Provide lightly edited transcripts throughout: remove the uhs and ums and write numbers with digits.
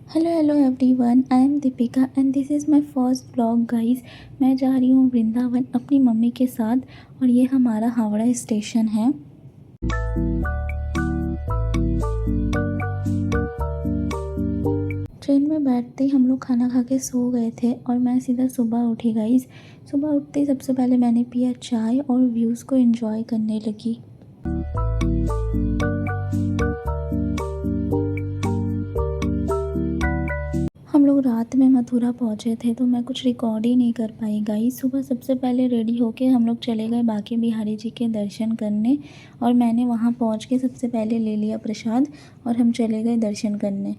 Hello everyone, I am Deepika and this is my first blog guys. मैं जा रही हूँ वृंदावन अपनी मम्मी के साथ और ये हमारा हावड़ा स्टेशन है। ट्रेन में बैठते ही हम लोग खाना खा के सो गए थे और मैं सीधा सुबह उठी गाइस। सुबह उठते ही सबसे पहले मैंने पिया चाय और व्यूज़ को एंजॉय करने लगी। हम लोग रात में मथुरा पहुँचे थे तो मैं कुछ रिकॉर्ड ही नहीं कर पाई गाइस। सुबह सबसे पहले रेडी होके हम लोग चले गए बांके बिहारी जी के दर्शन करने और मैंने वहाँ पहुँच के सबसे पहले ले लिया प्रसाद और हम चले गए दर्शन करने।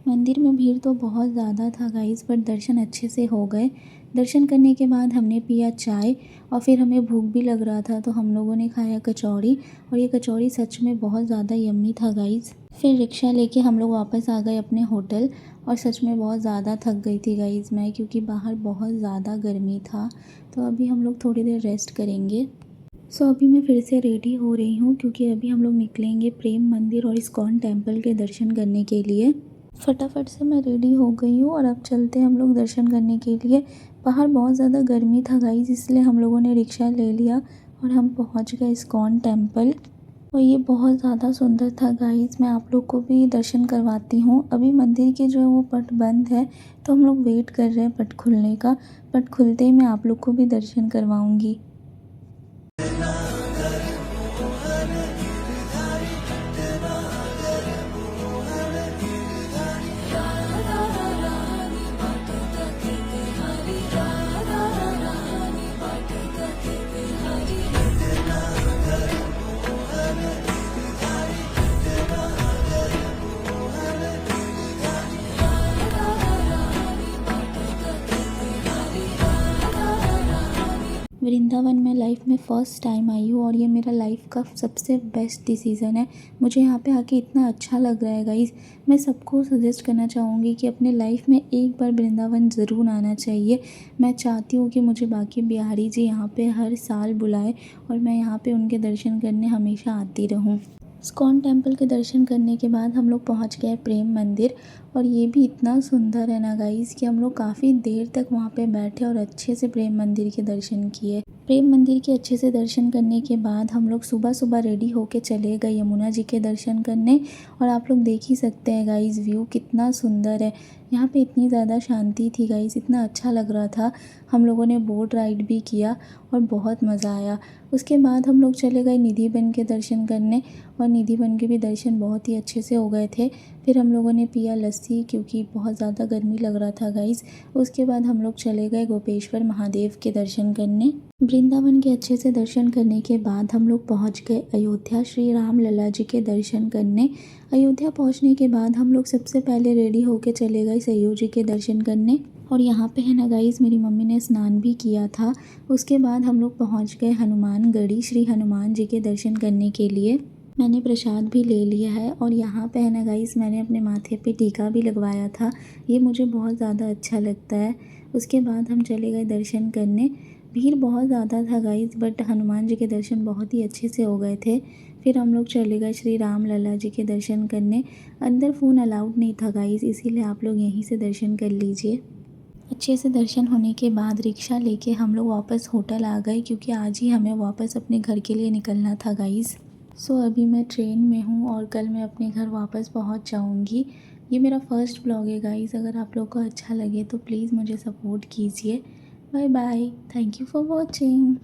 मंदिर में भीड़ तो बहुत ज़्यादा था गाइस, बट दर्शन अच्छे से हो गए। दर्शन करने के बाद हमने पिया चाय और फिर हमें भूख भी लग रहा था तो हम लोगों ने खाया कचौड़ी और ये कचौड़ी सच में बहुत ज़्यादा यम्मी था गाइस। फिर रिक्शा लेके हम लोग वापस आ गए अपने होटल और सच में बहुत ज़्यादा थक गई थी गाइस मैं, क्योंकि बाहर बहुत ज़्यादा गर्मी था। तो अभी हम लोग थोड़ी देर रेस्ट करेंगे। अभी मैं फिर से रेडी हो रही हूँ क्योंकि अभी हम लोग निकलेंगे प्रेम मंदिर और इस्कॉन टेम्पल के दर्शन करने के लिए। फटाफट से मैं रेडी हो गई हूँ और अब चलते हैं हम लोग दर्शन करने के लिए। बाहर बहुत ज़्यादा गर्मी था गाइस, इसलिए हम लोगों ने रिक्शा ले लिया और हम पहुँच गए इस्कॉन टेम्पल और ये बहुत ज़्यादा सुंदर था गाइस। मैं आप लोग को भी दर्शन करवाती हूँ। अभी मंदिर के जो है वो पट बंद है तो हम लोग वेट कर रहे हैं पट खुलने का। पट खुलते ही मैं आप लोग को भी दर्शन करवाऊँगी। वृंदावन में लाइफ में फ़र्स्ट टाइम आई हूँ और ये मेरा लाइफ का सबसे बेस्ट डिसीज़न है। मुझे यहाँ पे आके इतना अच्छा लग रहा है गाइस। मैं सबको सजेस्ट करना चाहूँगी कि अपने लाइफ में एक बार वृंदावन ज़रूर आना चाहिए। मैं चाहती हूँ कि मुझे बांके बिहारी जी यहाँ पे हर साल बुलाए और मैं यहाँ पे उनके दर्शन करने हमेशा आती रहूँ। इस्कॉन टेम्पल के दर्शन करने के बाद हम लोग पहुँच गए प्रेम मंदिर और ये भी इतना सुंदर है ना गाइस कि हम लोग काफ़ी देर तक वहाँ पे बैठे और अच्छे से प्रेम मंदिर के दर्शन किए। प्रेम मंदिर के अच्छे से दर्शन करने के बाद हम लोग सुबह सुबह रेडी होके चले गए यमुना जी के दर्शन करने और आप लोग देख ही सकते हैं गाइस व्यू कितना सुंदर है। यहाँ पे इतनी ज़्यादा शांति थी गाइस, इतना अच्छा लग रहा था। हम लोगों ने बोट राइड भी किया और बहुत मज़ा आया। उसके बाद हम लोग चले गए निधि वन के दर्शन करने और निधि वन के भी दर्शन बहुत ही अच्छे से हो गए थे। फिर हम लोगों ने पिया लस्सी क्योंकि बहुत ज़्यादा गर्मी लग रहा था गाइस। उसके बाद हम लोग चले गए गोपेश्वर महादेव के दर्शन करने। वृंदावन के अच्छे से दर्शन करने के बाद हम लोग पहुंच गए अयोध्या श्री राम लला जी के दर्शन करने। अयोध्या पहुंचने के बाद हम लोग सबसे पहले रेडी होके चले गए सैय्यू जी के दर्शन करने और यहाँ पे है ना गाइस मेरी मम्मी ने स्नान भी किया था। उसके बाद हम लोग पहुँच गए हनुमानगढ़ी श्री हनुमान जी के दर्शन करने के लिए। मैंने प्रसाद भी ले लिया है और यहाँ पे है ना गाइस मैंने अपने माथे पे टीका भी लगवाया था। ये मुझे बहुत ज़्यादा अच्छा लगता है। उसके बाद हम चले गए दर्शन करने। भीड़ बहुत ज़्यादा था गाइस, बट हनुमान जी के दर्शन बहुत ही अच्छे से हो गए थे। फिर हम लोग चले गए श्री राम लला जी के दर्शन करने। अंदर फ़ोन अलाउड नहीं था गाइस, इसीलिए आप लोग यहीं से दर्शन कर लीजिए। अच्छे से दर्शन होने के बाद रिक्शा लेके हम लोग वापस होटल आ गए क्योंकि आज ही हमें वापस अपने घर के लिए निकलना था गाइस। अभी मैं ट्रेन में हूँ और कल मैं अपने घर वापस पहुँच जाऊँगी। ये मेरा फर्स्ट ब्लॉग है गाइस। अगर आप लोग को अच्छा लगे तो प्लीज़ मुझे सपोर्ट कीजिए। Bye bye, thank you for watching.